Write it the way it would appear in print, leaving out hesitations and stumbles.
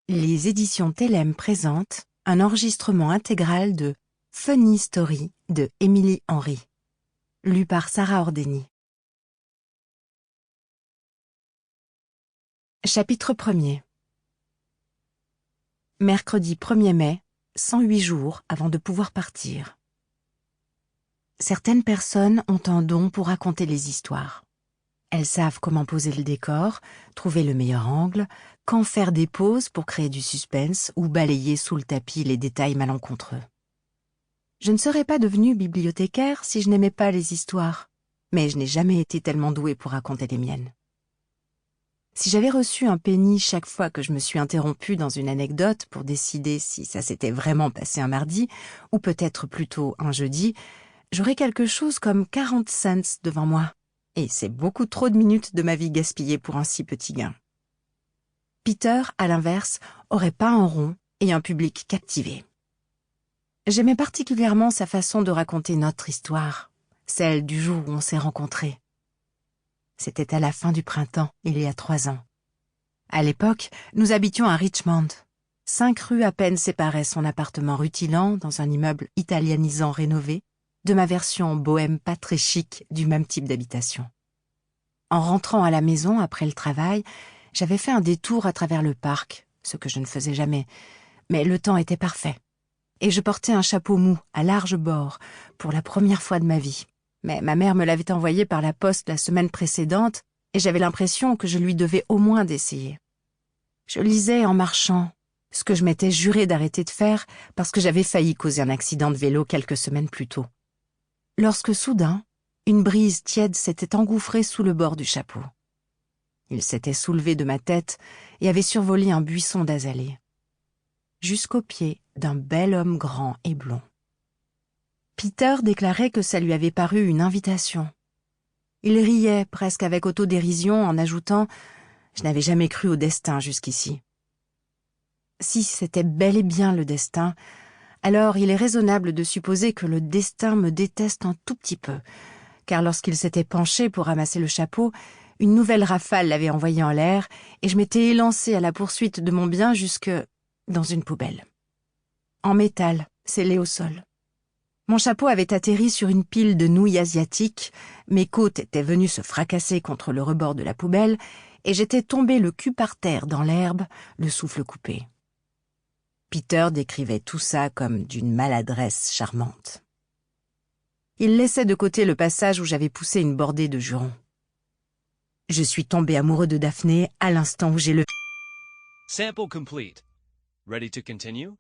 Les éditions Thelem présentent un enregistrement intégral de Funny Story de Émilie Henry, lu par Sarah Ordeni. Chapitre 1er. Mercredi 1er mai, 108 jours avant de pouvoir partir. Certaines personnes ont un don pour raconter les histoires. Elles savent comment poser le décor, trouver le meilleur angle, quand faire des pauses pour créer du suspense ou balayer sous le tapis les détails malencontreux. Je ne serais pas devenue bibliothécaire si je n'aimais pas les histoires, mais je n'ai jamais été tellement douée pour raconter les miennes. Si j'avais reçu un penny chaque fois que je me suis interrompue dans une anecdote pour décider si ça s'était vraiment passé un mardi, ou peut-être plutôt un jeudi, j'aurais quelque chose comme 40 cents devant moi. Et c'est beaucoup trop de minutes de ma vie gaspillées pour un si petit gain. Peter, à l'inverse, aurait pas un rond et un public captivé. J'aimais particulièrement sa façon de raconter notre histoire, celle du jour où on s'est rencontrés. C'était à la fin du printemps, il y a 3 ans. À l'époque, nous habitions à Richmond. 5 rues à peine séparaient son appartement rutilant dans un immeuble italianisant rénové, de ma version bohème pas très chic du même type d'habitation. En rentrant à la maison après le travail, j'avais fait un détour à travers le parc, ce que je ne faisais jamais, mais le temps était parfait. Et je portais un chapeau mou à large bord pour la première fois de ma vie. Mais ma mère me l'avait envoyé par la poste la semaine précédente et j'avais l'impression que je lui devais au moins d'essayer. Je lisais en marchant, ce que je m'étais juré d'arrêter de faire parce que j'avais failli causer un accident de vélo quelques semaines plus tôt. Lorsque soudain, une brise tiède s'était engouffrée sous le bord du chapeau. Il s'était soulevé de ma tête et avait survolé un buisson d'azalées, jusqu'au pied d'un bel homme grand et blond. Peter déclarait que ça lui avait paru une invitation. Il riait presque avec autodérision en ajoutant « Je n'avais jamais cru au destin jusqu'ici ». Si c'était bel et bien le destin, alors il est raisonnable de supposer que le destin me déteste un tout petit peu, car lorsqu'il s'était penché pour ramasser le chapeau, une nouvelle rafale l'avait envoyé en l'air et je m'étais élancée à la poursuite de mon bien jusque dans une poubelle. En métal, scellé au sol. Mon chapeau avait atterri sur une pile de nouilles asiatiques, mes côtes étaient venues se fracasser contre le rebord de la poubelle et j'étais tombée le cul par terre dans l'herbe, le souffle coupé. Peter décrivait tout ça comme d'une maladresse charmante. Il laissait de côté le passage où j'avais poussé une bordée de jurons. Je suis tombé amoureux de Daphné à l'instant où j'ai le... Sample complete. Ready to continue?